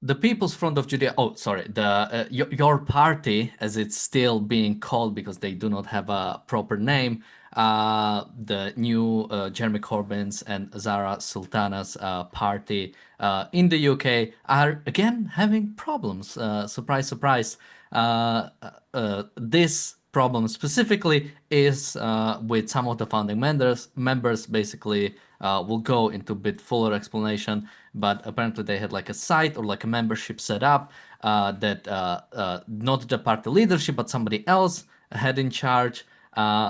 the People's Front of Judea. Oh, sorry. Your party, as it's still being called because they do not have a proper name. The new Jeremy Corbyn's and Zara Sultana's party in the UK are again having problems. Surprise, surprise. This problem specifically is with some of the founding members basically will go into a bit fuller explanation, but apparently they had like a site or like a membership set up that not the party leadership but somebody else had in charge.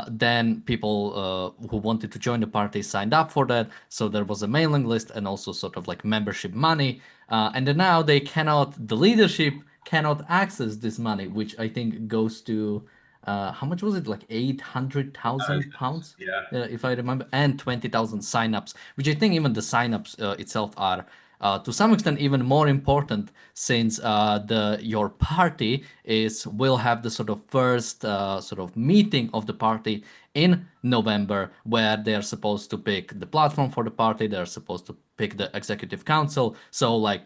Then people who wanted to join the party signed up for that, so there was a mailing list and also sort of like membership money. And then now the leadership cannot access this money, which I think goes to how much was it? Like 800,000 pounds, Yeah. if I remember, and 20,000 signups, which I think even the signups itself are to some extent even more important since the your party will have the sort of first sort of meeting of the party in November, where they are supposed to pick the platform for the party, they're supposed to pick the executive council. So like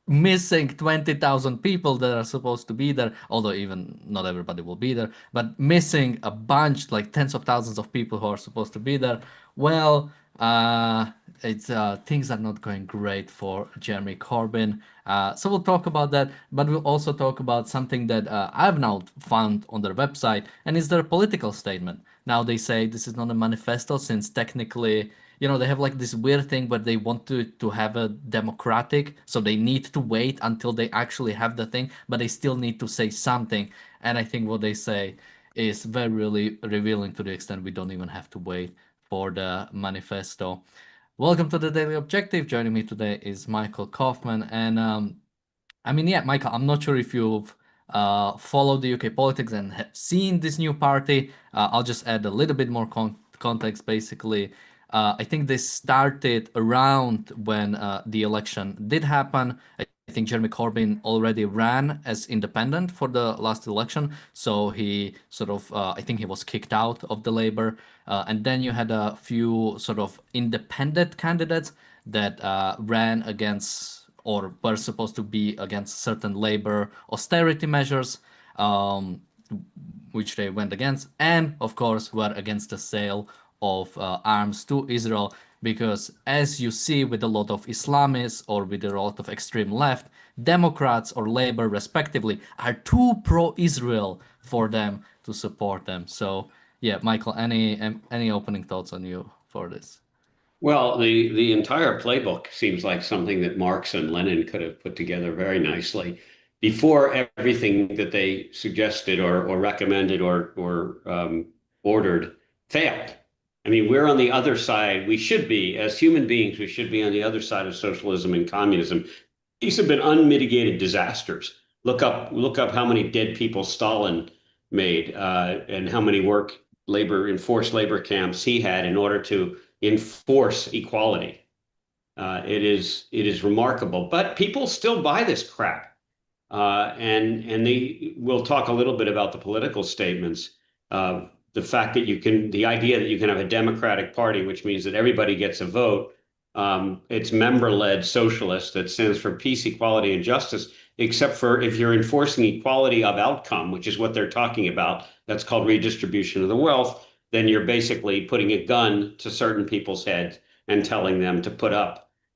missing 20,000 people that are supposed to be there, although even not everybody will be there, but missing a bunch, like tens of thousands of people who are supposed to be there. Well, it's things are not going great for Jeremy Corbyn. So we'll talk about that, but we'll also talk about something that I've now found on their website, and is their political statement. Now they say this is not a manifesto since technically, they have like this weird thing where they want to have a democratic, so they need to wait until they actually have the thing, but they still need to say something. And I think what they say is very really revealing to the extent we don't even have to wait for the manifesto. Welcome to the Daily Objective. Joining me today is Michael Kaufman. And I mean, yeah, Michael, I'm not sure if you've followed the UK politics and have seen this new party. I'll just add a little bit more context. Basically, I think they started around when the election did happen. I think Jeremy Corbyn already ran as independent for the last election, so he sort of, I think he was kicked out of the Labour. And then you had a few sort of independent candidates that ran against or were supposed to be against certain labor austerity measures, which they went against, and of course were against the sale of arms to Israel. Because as you see with a lot of Islamists or with a lot of extreme left, Democrats or Labor respectively are too pro-Israel for them to support them. So yeah, Michael, any opening thoughts on you for this? Well, the entire playbook seems like something that Marx and Lenin could have put together very nicely before everything that they suggested or recommended or ordered failed. I mean, we're on the other side. We should be, as human beings, we should be on the other side of socialism and communism. These have been unmitigated disasters. Look up how many dead people Stalin made and how many enforced labor camps he had in order to enforce equality. It is remarkable, but people still buy this crap, and we'll talk a little bit about the political statements. The fact that the idea that you can have a Democratic Party, which means that everybody gets a vote. It's member-led socialist that stands for peace, equality, and justice, except for if you're enforcing equality of outcome, which is what they're talking about. That's called redistribution of the wealth. Then you're basically putting a gun to certain people's heads and telling them to put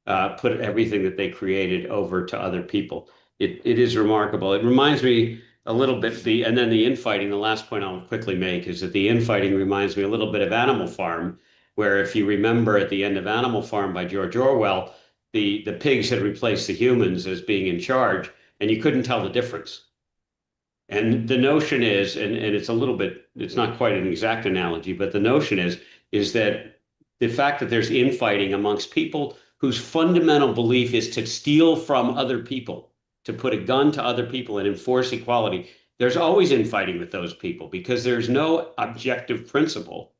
everything that they created over to other people. It is remarkable. It reminds me a little bit and then the infighting. The last point I'll quickly make is that the infighting reminds me a little bit of Animal Farm, where if you remember at the end of Animal Farm by George Orwell, the pigs had replaced the humans as being in charge, and you couldn't tell the difference. And the notion is, and it's not quite an exact analogy, but the notion is that the fact that there's infighting amongst people whose fundamental belief is to steal from other people, to put a gun to other people and enforce equality, there's always infighting with those people because there's no objective principle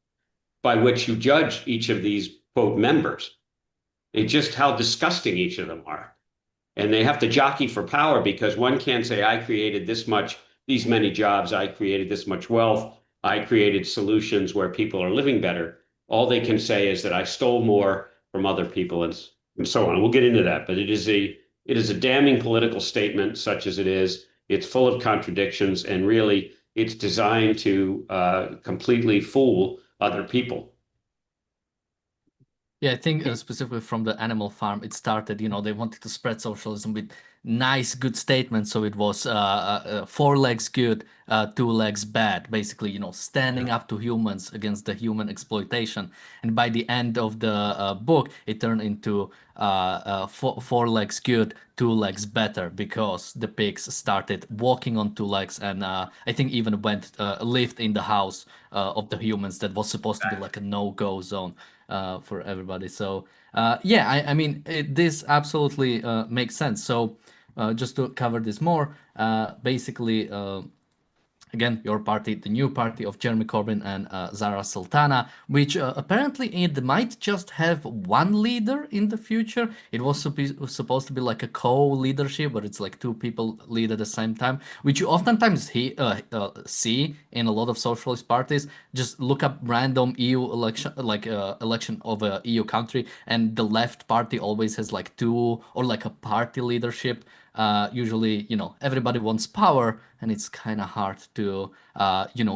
by which you judge each of these, quote, members. It's just how disgusting each of them are. And they have to jockey for power because one can't say, I created these many jobs, I created this much wealth, I created solutions where people are living better. All they can say is that I stole more from other people and so on. We'll get into that, but It is a damning political statement, such as it is. It's full of contradictions, and really, it's designed to completely fool other people. Yeah, I think specifically from the Animal Farm, it started, they wanted to spread socialism with nice, good statements. So it was four legs good, two legs bad, basically, standing up to humans against the human exploitation. And by the end of the book, it turned into four legs good, two legs better, because the pigs started walking on two legs and I think even went lived in the house of the humans that was supposed to be like a no-go zone for everybody. So yeah, I mean this absolutely makes sense. So just to cover this more, basically. Again, your party, the new party of Jeremy Corbyn and Zara Sultana, which apparently it might just have one leader in the future. It was supposed to be like a co-leadership, but it's like two people lead at the same time, which you oftentimes see in a lot of socialist parties. Just look up random EU election, like election of a EU country, and the left party always has like two or like a party leadership. Usually, everybody wants power, and it's kind of hard to,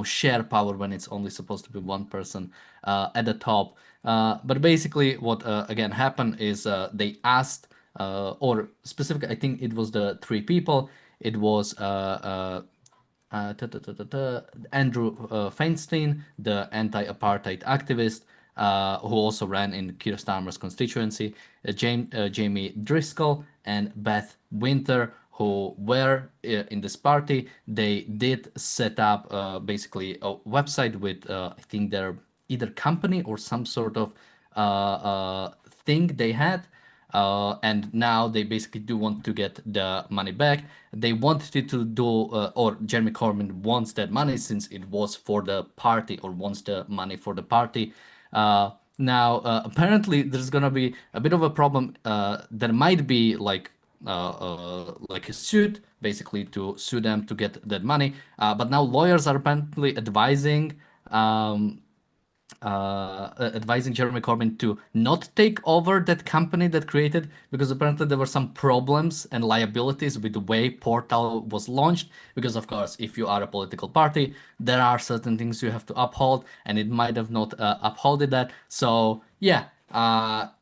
share power when it's only supposed to be one person at the top. But basically, what again happened is they asked, or specifically, I think it was the three people. It was Andrew Feinstein, the anti-apartheid activist, who also ran in Keir Starmer's constituency, Jamie Driscoll, and Beth Winter, who were in this party. They did set up basically a website with, I think, their either company or some sort of thing they had. And now they basically do want to get the money back. They wanted to do, or Jeremy Corbyn wants that money since it was for the party, or wants the money for the party. Now, apparently, there's gonna be a bit of a problem. There might be like a suit, basically to sue them to get that money. But now lawyers are apparently um, advising Jeremy Corbyn to not take over that company that created, because apparently there were some problems and liabilities with the way Portal was launched. Because of course, if you are a political party, there are certain things you have to uphold, and it might have not upholded that. So yeah,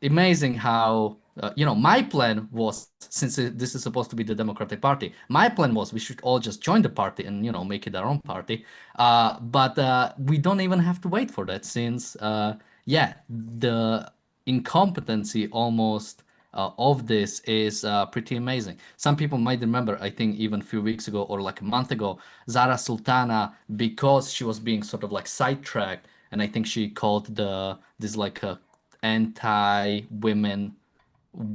amazing how. My plan was, since this is supposed to be the Democratic Party, my plan was we should all just join the party and, make it our own party. But we don't even have to wait for that, since, yeah, the incompetency almost of this is pretty amazing. Some people might remember, I think even a few weeks ago or like a month ago, Zara Sultana, because she was being sort of like sidetracked, and I think she called this like a anti-women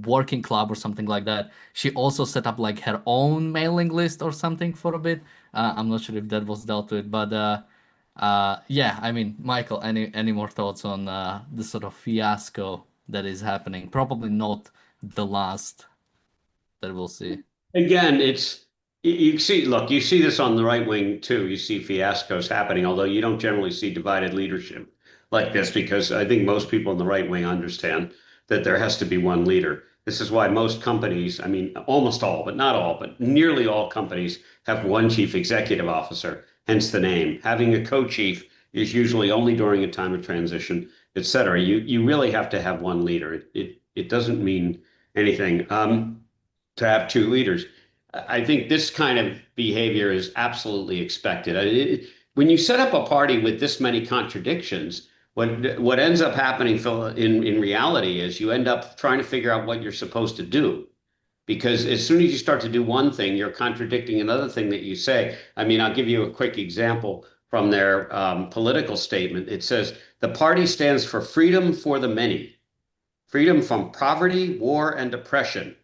working club or something like that. She also set up like her own mailing list or something for a bit. I'm not sure if that was dealt with, but yeah, I mean, Michael, any more thoughts on the sort of fiasco that is happening? Probably not the last that we'll see. Again, it's you see, look, you see this on the right wing too. You see fiascos happening, although you don't generally see divided leadership like this, because I think most people in the right wing understand that there has to be one leader. This is why most companies, I mean, almost all, but not all, but nearly all companies have one chief executive officer, hence the name. Having a co-chief is usually only during a time of transition, et cetera. You really have to have one leader. It doesn't mean anything. To have two leaders. I think this kind of behavior is absolutely expected. When you set up a party with this many contradictions, what ends up happening in reality is you end up trying to figure out what you're supposed to do. Because as soon as you start to do one thing, you're contradicting another thing that you say. I mean, I'll give you a quick example from their political statement. It says the party stands for freedom for the many, freedom from poverty, war, and oppression,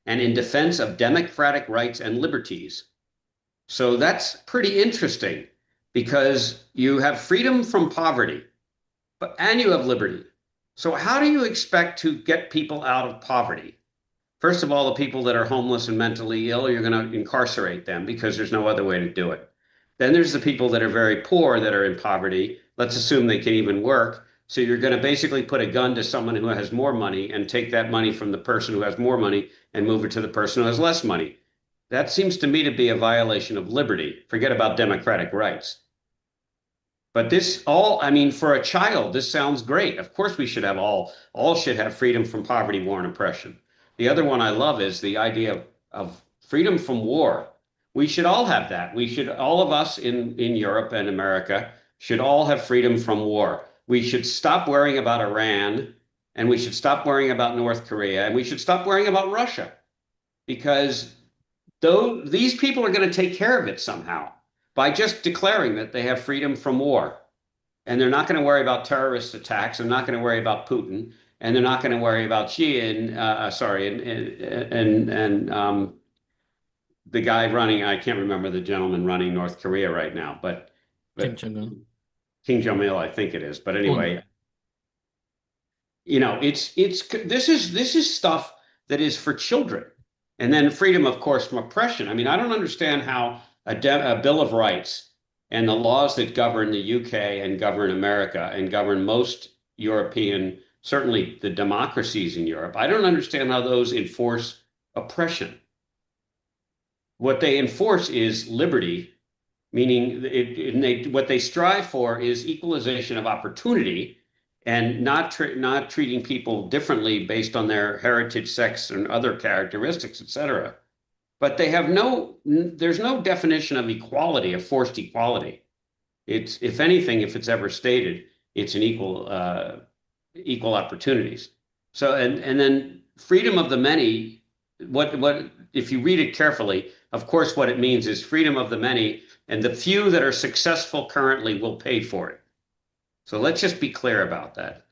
and in defense of democratic rights and liberties. So that's pretty interesting because you have freedom from poverty, and you have liberty. So, how do you expect to get people out of poverty? First of all, the people that are homeless and mentally ill, you're going to incarcerate them because there's no other way to do it. Then there's the people that are very poor that are in poverty. Let's assume they can even work. So you're going to basically put a gun to someone who has more money and take that money from the person who has more money and move it to the person who has less money. That seems to me to be a violation of liberty. Forget about democratic rights. But this all, I mean, for a child, this sounds great. Of course, we should have all should have freedom from poverty, war, and oppression. The other one I love is the idea of freedom from war. We should all have that. We should, all of us in Europe and America should all have freedom from war. We should stop worrying about Iran, and we should stop worrying about North Korea, and we should stop worrying about Russia, because though these people are going to take care of it somehow by just declaring that they have freedom from war. And they're not going to worry about terrorist attacks. They're not going to worry about Putin, and they're not going to worry about Xi and sorry, and the guy running. I can't remember the gentleman running North Korea right now, Kim but Jong-un. Kim Jong-il, I think it is. But Un. anyway, it's this is stuff that is for children. And then freedom, of course, from oppression. I mean, I don't understand how a Bill of Rights and the laws that govern the UK and govern America and govern most European, certainly the democracies in Europe, I don't understand how those enforce oppression. What they enforce is liberty, meaning what they strive for is equalization of opportunity and not treating people differently based on their heritage, sex, and other characteristics, etc. But there's no definition of equality, of forced equality. It's, if anything, if it's ever stated, it's an equal opportunities. So, and then freedom of the many, what if you read it carefully, of course, what it means is freedom of the many, and the few that are successful currently will pay for it. So let's just be clear about that.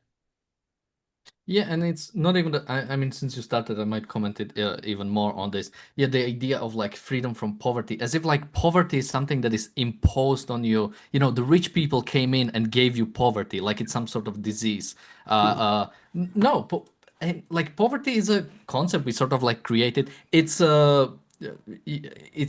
Yeah, and it's not even that, I mean, since you started, I might comment it even more on this. Yeah, the idea of like freedom from poverty, as if like poverty is something that is imposed on you. You know, the rich people came in and gave you poverty, like it's some sort of disease. No, and like poverty is a concept we sort of like created. It's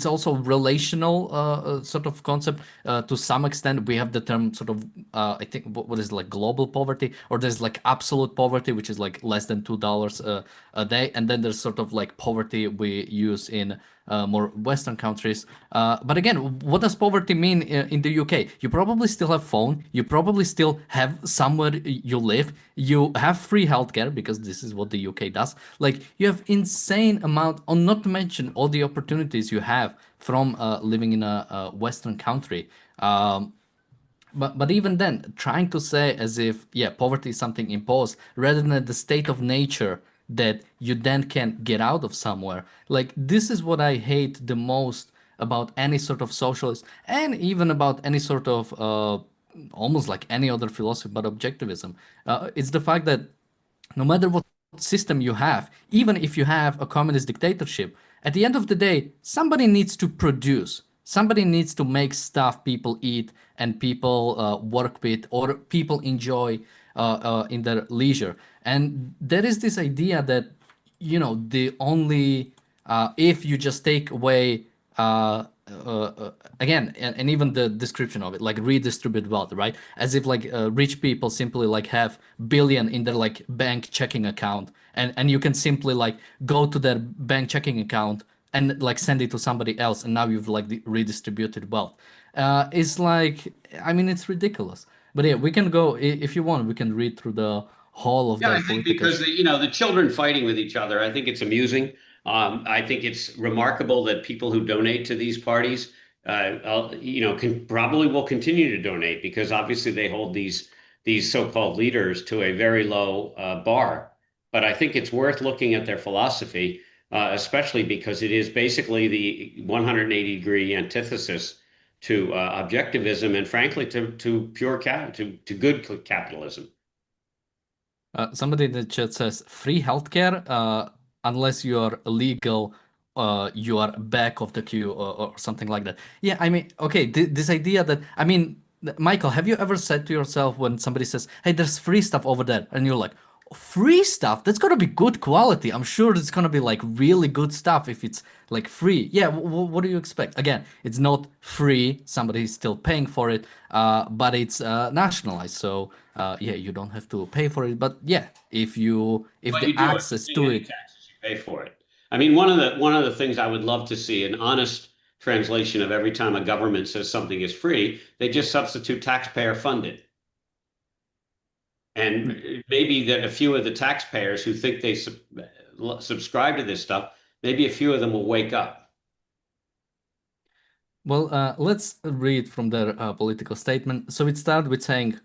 also relational sort of concept to some extent. We have the term sort of I think what is like global poverty, or there's like absolute poverty, which is like less than $2 a day, and then there's sort of like poverty we use in more Western countries. But again, what does poverty mean in the UK? You probably still have phone, you probably still have somewhere you live, you have free healthcare because this is what the UK does. Like you have insane amount, or not to mention all the opportunities you have from living in a Western country. But even then, trying to say as if yeah, poverty is something imposed rather than the state of nature that you then can get out of somewhere. Like this is what I hate the most about any sort of socialist, and even about any sort of almost like any other philosophy but objectivism. It's the fact that no matter what system you have, even if you have a communist dictatorship, at the end of the day, somebody needs to produce. Somebody needs to make stuff people eat and people work with, or people enjoy in their leisure. And there is this idea that, you know, the only, if you just take away again, and even the description of it, like redistribute wealth, right? As if like rich people simply like have billion in their like bank checking account, and you can simply like go to their bank checking account and like send it to somebody else, and now you've like redistributed wealth. It's like, I mean, it's ridiculous. But yeah, we can go if you want. We can read through the whole of Yeah, their I think political. because the children fighting with each other, I think it's amusing. I think it's remarkable that people who donate to these parties, can probably will continue to donate because obviously they hold these so-called leaders to a very low bar. But I think it's worth looking at their philosophy, especially because it is basically the 180-degree antithesis to objectivism and frankly to pure to good capitalism. Somebody in the chat says free healthcare unless you are legal, you are back of the queue, or something like that. Yeah, I mean, okay, this idea that, I mean, Michael, have you ever said to yourself when somebody says, "Hey, there's free stuff over there," and you're like, free stuff, that's gonna be good quality. I'm sure it's gonna be like really good stuff if it's like free. Yeah, what do you expect? Again, it's not free. Somebody's still paying for it, but it's nationalized. So yeah, you don't have to pay for it. But yeah, if Well, the you do. If access you're paying to any it, taxes, you pay for it. I mean, one of the things I would love to see, an honest translation of every time a government says something is free, they just substitute taxpayer funded. And maybe that a few of the taxpayers who think they subscribe to this stuff, maybe a few of them will wake up. well, let's read from their political statement. So it started with saying,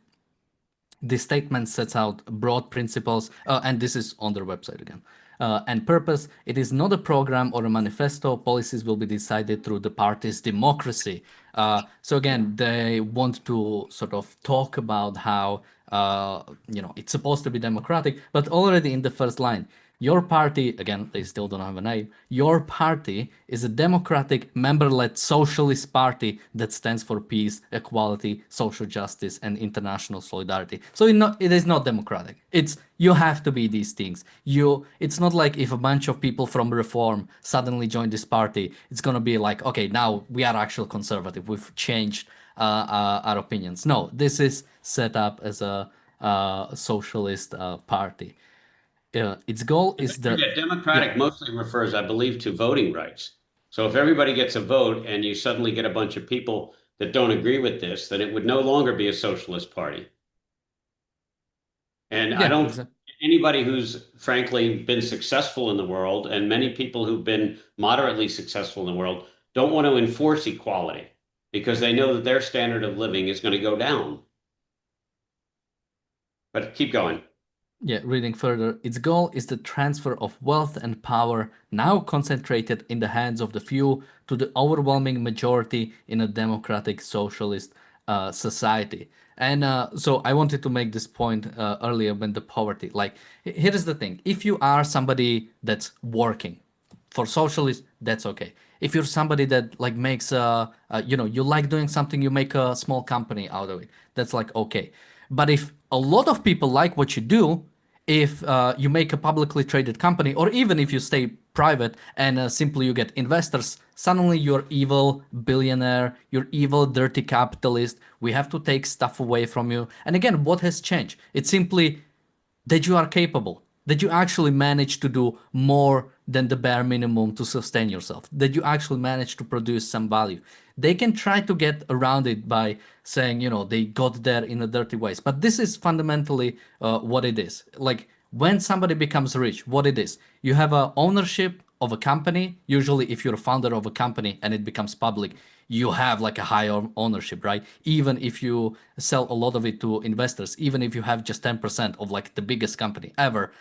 this statement sets out broad principles, and this is on their website again. And purpose, it is not a program or a manifesto. Policies will be decided through the party's democracy. So again, they want to sort of talk about how it's supposed to be democratic, but already in the first line, your party, again, they still don't have a name, your party is a democratic, member-led socialist party that stands for peace, equality, social justice, and international solidarity. So it is not democratic. It's you have to be these things. It's not like if a bunch of people from Reform suddenly join this party, it's gonna be like, okay, now we are actual conservative. We've changed our opinions. No, this is set up as a socialist party. Its goal is the Forget, yeah, democratic mostly refers, I believe, to voting rights. So if everybody gets a vote and you suddenly get a bunch of people that don't agree with this, then it would no longer be a socialist party. And I yeah, don't, exactly. anybody who's frankly been successful in the world, and many people who've been moderately successful in the world, don't want to enforce equality because they know that their standard of living is going to go down. But keep going. Yeah, reading further, its goal is the transfer of wealth and power now concentrated in the hands of the few to the overwhelming majority in a democratic socialist society. And so I wanted to make this point earlier when the poverty, like, here is the thing. If you are somebody that's working, for socialists, that's okay. If you're somebody that like makes you like doing something, you make a small company out of it, that's like okay. But if a lot of people like what you do, if you make a publicly traded company, or even if you stay private and simply you get investors, suddenly you're evil billionaire, you're evil dirty capitalist, we have to take stuff away from you. And again, what has changed? It's simply that you are capable, that you actually manage to do more than the bare minimum to sustain yourself, that you actually manage to produce some value. They can try to get around it by saying, they got there in a dirty ways. But this is fundamentally what it is. Like when somebody becomes rich, what it is, you have a ownership of a company. Usually, if you're a founder of a company and it becomes public, you have like a higher ownership, right? Even if you sell a lot of it to investors, even if you have just 10% of like the biggest company ever,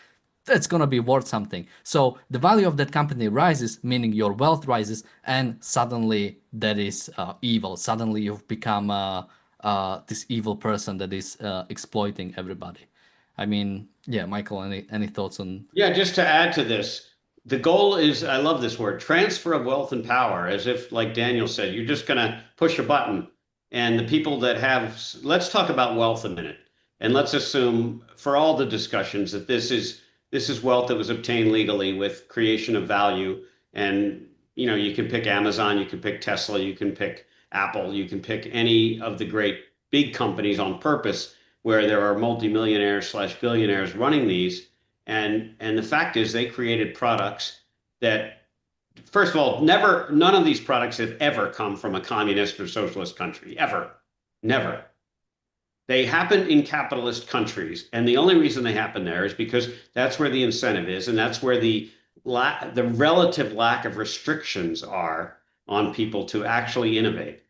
that's going to be worth something. So the value of that company rises, meaning your wealth rises, and suddenly that is evil. Suddenly you've become this evil person that is exploiting everybody. I mean, yeah, Michael, any thoughts on? Yeah, just to add to this, the goal is, I love this word, transfer of wealth and power, as if, like Daniel said, you're just going to push a button. And the people that have, let's talk about wealth a minute. And let's assume for all the discussions that this is wealth that was obtained legally with creation of value. And you can pick Amazon, you can pick Tesla, you can pick Apple, you can pick any of the great big companies on purpose where there are multimillionaires slash billionaires running these and the fact is they created products that, first of all, none of these products have ever come from a communist or socialist country, ever. Never. They happen in capitalist countries. And the only reason they happen there is because that's where the incentive is. And that's where the relative lack of restrictions are on people to actually innovate.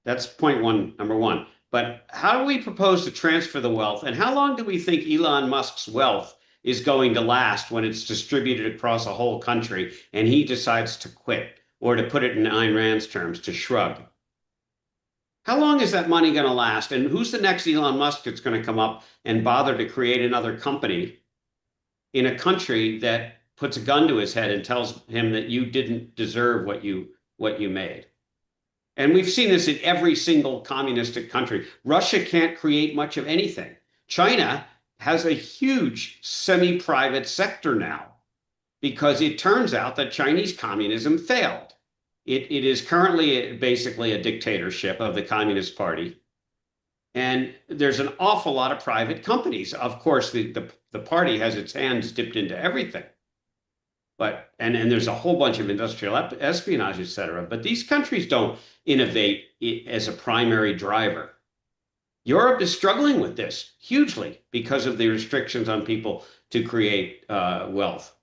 That's point one, number one. But how do we propose to transfer the wealth? And how long do we think Elon Musk's wealth is going to last when it's distributed across a whole country and he decides to quit, or to put it in Ayn Rand's terms, to shrug? How long is that money going to last? And who's the next Elon Musk that's going to come up and bother to create another company in a country that puts a gun to his head and tells him that you didn't deserve what you made? And we've seen this in every single communistic country. Russia can't create much of anything. China has a huge semi-private sector now because it turns out that Chinese communism failed. It is currently basically a dictatorship of the Communist Party. And there's an awful lot of private companies. Of course, the party has its hands dipped into everything. But and there's a whole bunch of industrial espionage, et cetera. But these countries don't innovate as a primary driver. Europe is struggling with this hugely because of the restrictions on people to create wealth.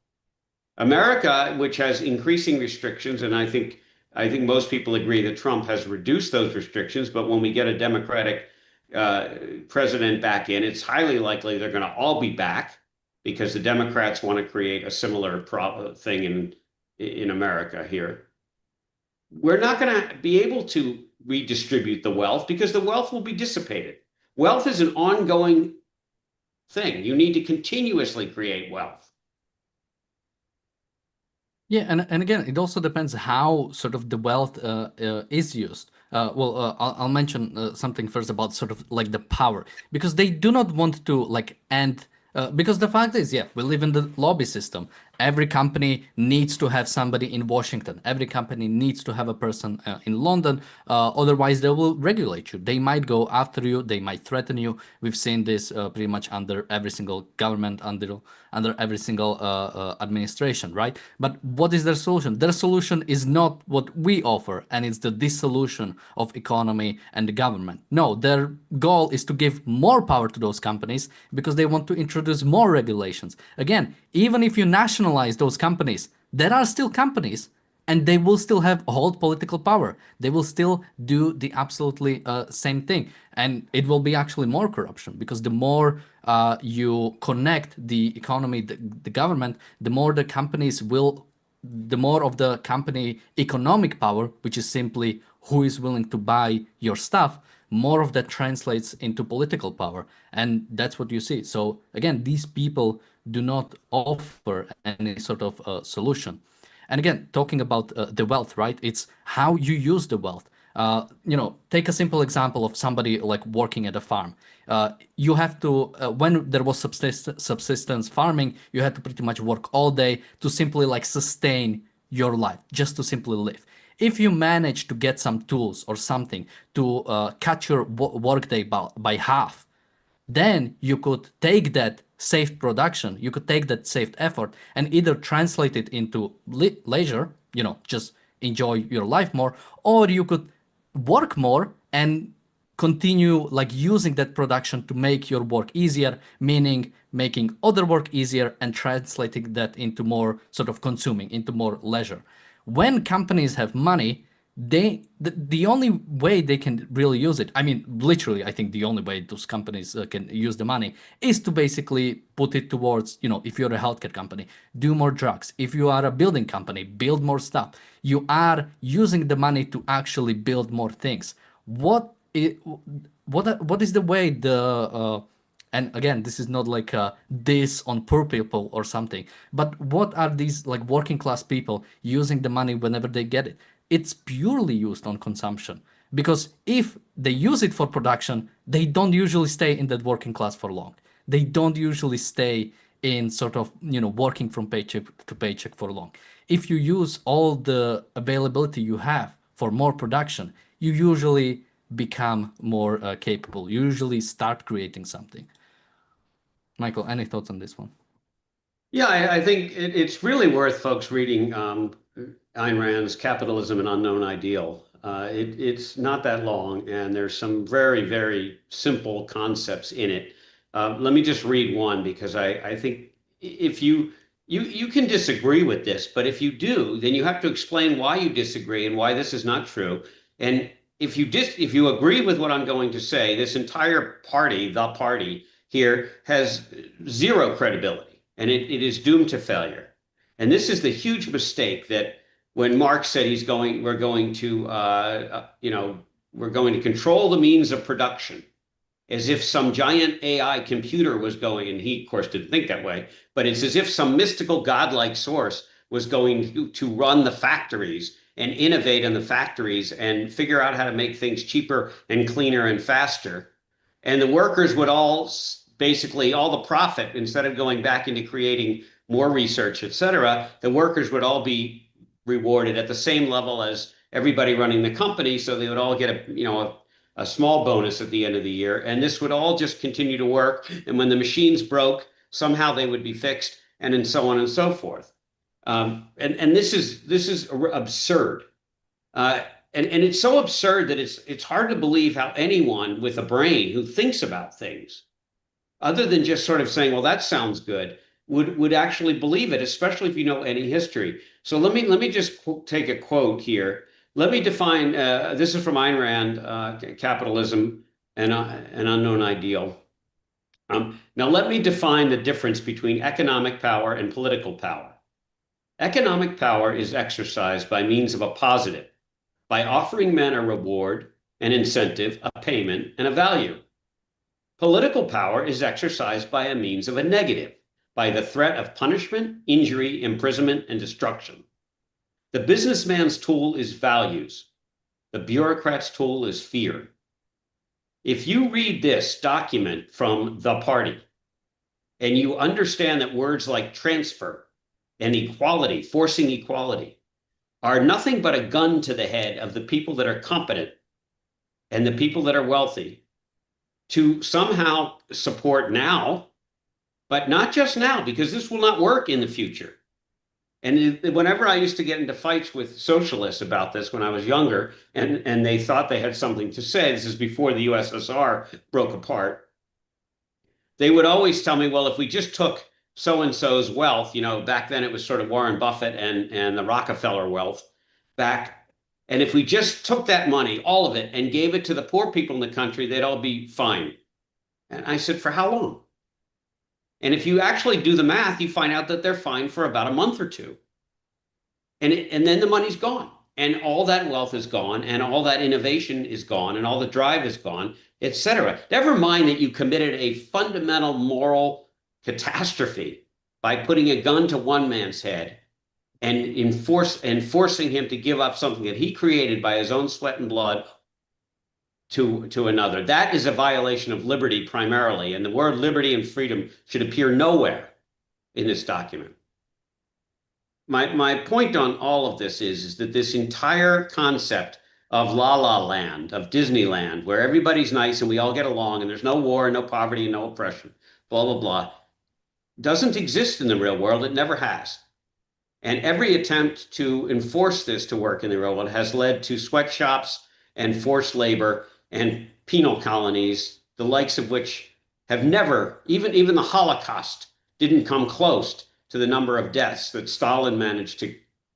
America, which has increasing restrictions, and I think most people agree that Trump has reduced those restrictions. But when we get a Democratic president back in, it's highly likely they're going to all be back because the Democrats want to create a similar thing in America here. We're not going to be able to redistribute the wealth because the wealth will be dissipated. Wealth is an ongoing thing. You need to continuously create wealth. Yeah, and again, it also depends how sort of the wealth is used. I'll mention something first about sort of like the power, because they do not want to like end. Because the fact is, yeah, we live in the lobby system. Every company needs to have somebody in Washington. Every company needs to have a person in London. Otherwise, they will regulate you. They might go after you. They might threaten you. We've seen this pretty much under every single government, under every single administration, right? But what is their solution? Their solution is not what we offer, and it's the dissolution of economy and the government. No, their goal is to give more power to those companies because they want to introduce more regulations. Again, even if you nationalize those companies, there are still companies and they will still have hold political power. They will still do the absolutely same thing, and it will be actually more corruption because the more you connect the economy, the government, the more the companies will, the more of the company economic power, which is simply who is willing to buy your stuff, more of that translates into political power, and that's what you see. So again, these people do not offer any sort of solution. And again, talking about the wealth, right? It's how you use the wealth. Take a simple example of somebody like working at a farm. You have to, when there was subsistence farming, you had to pretty much work all day to simply like sustain your life, just to simply live. If you manage to get some tools or something to cut your workday by half, then you could take that saved production, you could take that saved effort and either translate it into leisure, just enjoy your life more, or you could work more and continue like using that production to make your work easier, meaning making other work easier and translating that into more sort of consuming, into more leisure. When companies have money, the only way they can really use it, I mean literally, I think the only way those companies can use the money is to basically put it towards, if you're a healthcare company, do more drugs. If you are a building company, build more stuff. You are using the money to actually build more things. What is the way and again, this is not like this on poor people or something, but what are these like working class people using the money whenever they get it? It's purely used on consumption, because if they use it for production, they don't usually stay in that working class for long. They don't usually stay in sort of, working from paycheck to paycheck for long. If you use all the availability you have for more production, you usually become more capable. You usually start creating something. Michael, any thoughts on this one? Yeah, I think it's really worth folks reading Ayn Rand's Capitalism: An Unknown Ideal. It's not that long, and there's some very, very simple concepts in it. Let me just read one because I think if you can disagree with this, but if you do, then you have to explain why you disagree and why this is not true. And if you agree with what I'm going to say, this entire party, the party here, has zero credibility and it is doomed to failure. And this is the huge mistake that when Marx said we're going to, we're going to control the means of production, as if some giant AI computer was going, and he, of course, didn't think that way, but it's as if some mystical godlike source was going to run the factories and innovate in the factories and figure out how to make things cheaper and cleaner and faster. And the workers would all basically all the profit, instead of going back into creating more research, et cetera, the workers would all be rewarded at the same level as everybody running the company. So they would all get a small bonus at the end of the year. And this would all just continue to work. And when the machines broke, somehow they would be fixed, and then so on and so forth. And this is absurd. And it's so absurd that it's hard to believe how anyone with a brain who thinks about things, other than just sort of saying, well, that sounds good, would actually believe it, especially if you know any history. So let me just take a quote here. Let me define. This is from Ayn Rand, Capitalism and an Unknown Ideal. Now let me define the difference between economic power and political power. Economic power is exercised by means of a positive, by offering men a reward, an incentive, a payment, and a value. Political power is exercised by a means of a negative, by the threat of punishment, injury, imprisonment, and destruction. The businessman's tool is values. The bureaucrat's tool is fear. If you read this document from the party and you understand that words like transfer and equality, forcing equality, are nothing but a gun to the head of the people that are competent and the people that are wealthy to somehow support now, but not just now, because this will not work in the future. And whenever I used to get into fights with socialists about this when I was younger, and they thought they had something to say, this is before the USSR broke apart, they would always tell me, well, if we just took so-and-so's wealth, back then it was sort of Warren Buffett and the Rockefeller wealth back. And if we just took that money, all of it, and gave it to the poor people in the country, they'd all be fine. And I said, for how long? And if you actually do the math, you find out that they're fine for about a month or two. And then the money's gone. And all that wealth is gone, and all that innovation is gone, and all the drive is gone, et cetera. Never mind that you committed a fundamental moral catastrophe by putting a gun to one man's head and forcing him to give up something that he created by his own sweat and blood to another. That is a violation of liberty primarily, and the word liberty and freedom should appear nowhere in this document. My point on all of this is that this entire concept of La La Land, of Disneyland, where everybody's nice and we all get along and there's no war, no poverty, no oppression, blah, blah, blah, doesn't exist in the real world. It never has. And every attempt to enforce this to work in the real world has led to sweatshops and forced labor and penal colonies, the likes of which have never, even the Holocaust didn't come close to the number of deaths that Stalin managed to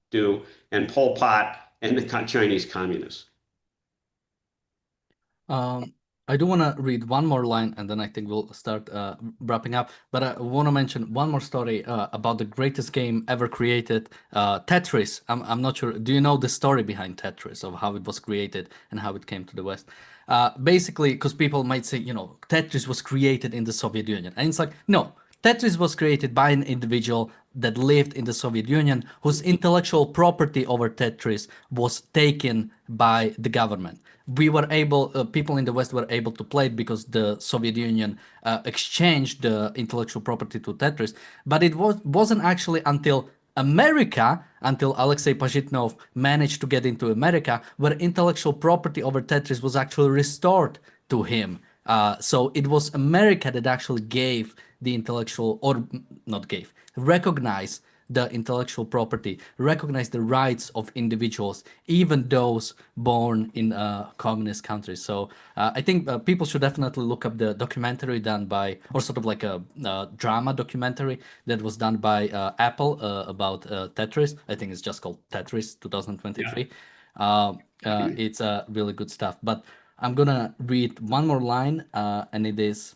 do, and Pol Pot and the Chinese communists. I do want to read one more line and then I think we'll start wrapping up. But I want to mention one more story about the greatest game ever created, Tetris. I'm not sure. Do you know the story behind Tetris, of how it was created and how it came to the West? Basically, because people might say, Tetris was created in the Soviet Union. And it's like, no, Tetris was created by an individual that lived in the Soviet Union whose intellectual property over Tetris was taken by the government. We were able, people in the West were able to play it because the Soviet Union exchanged the intellectual property to Tetris. But it wasn't actually until America, until Alexei Pajitnov managed to get into America, where intellectual property over Tetris was actually restored to him. So it was America that actually gave the intellectual, or not gave, recognized the intellectual property, recognized the rights of individuals, even those born in communist countries. So I think people should definitely look up the documentary done by, or sort of like a drama documentary that was done by Apple about Tetris. I think it's just called Tetris 2023. Yeah. It's really good stuff. But I'm gonna read one more line, and it is,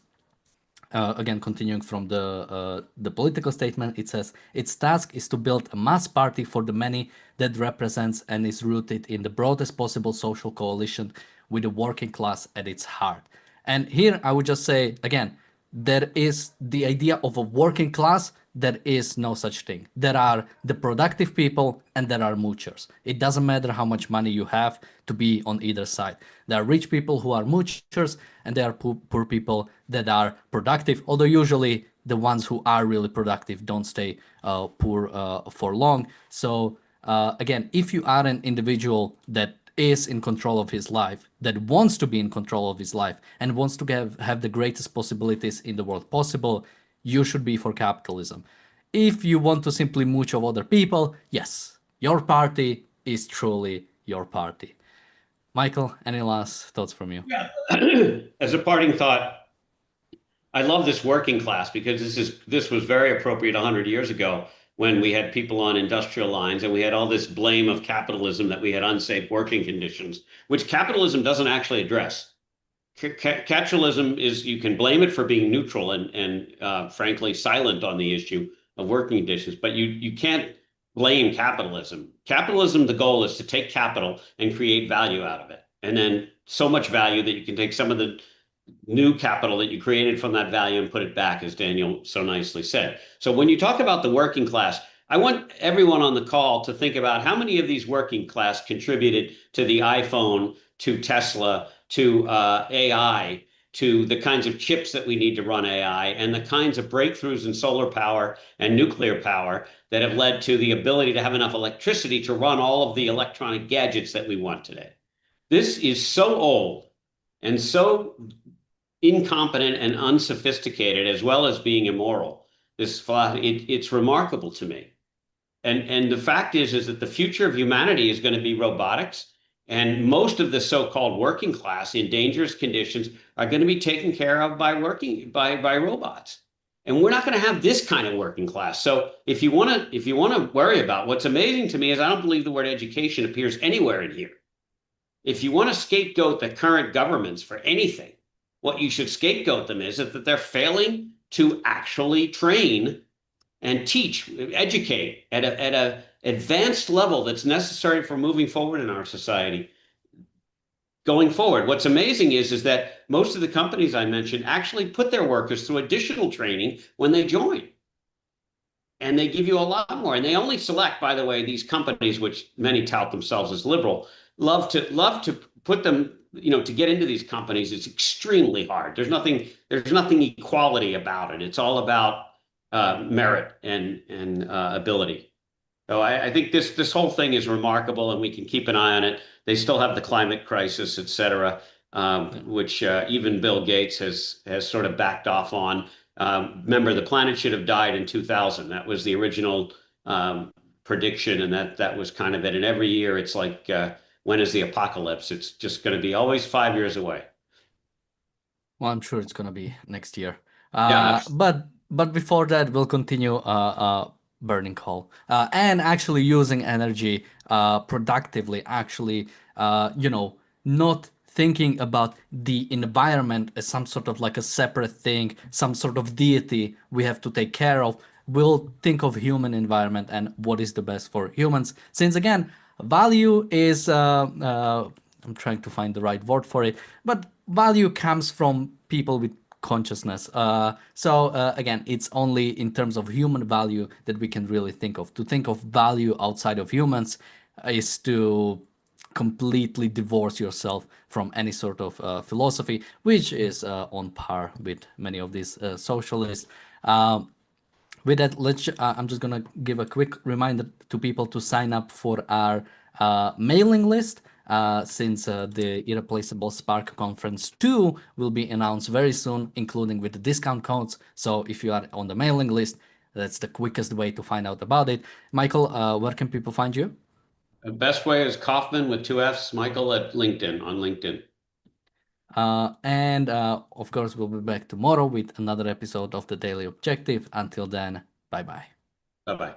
again, continuing from the political statement. It says, its task is to build a mass party for the many that represents and is rooted in the broadest possible social coalition with the working class at its heart. And here I would just say, again, there is the idea of a working class there is no such thing. There are the productive people and there are moochers. It doesn't matter how much money you have to be on either side. There are rich people who are moochers and there are poor people that are productive, although usually the ones who are really productive don't stay poor for long. So again, if you are an individual that is in control of his life, that wants to be in control of his life, and wants to have the greatest possibilities in the world possible, you should be for capitalism. If you want to simply mooch of other people, yes, your party is truly your party. Michael, any last thoughts from you? Yeah. As a parting thought, I love this working class because this was very appropriate 100 years ago when we had people on industrial lines and we had all this blame of capitalism that we had unsafe working conditions, which capitalism doesn't actually address. Capitalism is, you can blame it for being neutral and frankly silent on the issue of working conditions, but you can't blame capitalism. Capitalism, the goal is to take capital and create value out of it, and then so much value that you can take some of the new capital that you created from that value and put it back, as Daniel so nicely said. So when you talk about the working class, I want everyone on the call to think about how many of these working class contributed to the iPhone, to Tesla, to AI, to the kinds of chips that we need to run AI, and the kinds of breakthroughs in solar power and nuclear power that have led to the ability to have enough electricity to run all of the electronic gadgets that we want today. This is so old and so incompetent and unsophisticated, as well as being immoral. It's remarkable to me. And the fact is that the future of humanity is going to be robotics, and most of the so-called working class in dangerous conditions are going to be taken care of by robots. And we're not going to have this kind of working class. So if you want to worry about, what's amazing to me is I don't believe the word education appears anywhere in here. If you want to scapegoat the current governments for anything, what you should scapegoat them is that they're failing to actually train and teach, educate at a advanced level that's necessary for moving forward in our society. Going forward, what's amazing is that most of the companies I mentioned actually put their workers through additional training when they join. And they give you a lot more. And they only select, by the way, these companies, which many tout themselves as liberal, love to put them, to get into these companies. It's extremely hard. There's nothing equality about it. It's all about merit and ability. So I think this whole thing is remarkable, and we can keep an eye on it. They still have the climate crisis, et cetera, which even Bill Gates has sort of backed off on. Remember, the planet should have died in 2000. That was the original prediction, and that was kind of it. And every year, it's like, when is the apocalypse? It's just going to be always 5 years away. Well, I'm sure it's gonna be next year. Yeah, But before that, we'll continue burning coal and actually using energy productively. Actually, not thinking about the environment as some sort of like a separate thing, some sort of deity we have to take care of. We'll think of human environment and what is the best for humans. Since again, value is I'm trying to find the right word for it, but value comes from people with consciousness. So again, it's only in terms of human value that we can really think of. To think of value outside of humans is to completely divorce yourself from any sort of philosophy, which is on par with many of these socialists. With that, I'm just gonna give a quick reminder to people to sign up for our mailing list. Since the Irreplaceable Spark Conference 2 will be announced very soon, including with the discount codes. So if you are on the mailing list, that's the quickest way to find out about it. Michael, where can people find you? the best way is Kaufman with two F's, Michael at LinkedIn, on LinkedIn. And of course, we'll be back tomorrow with another episode of the Daily Objective. Until then, bye bye. Bye bye.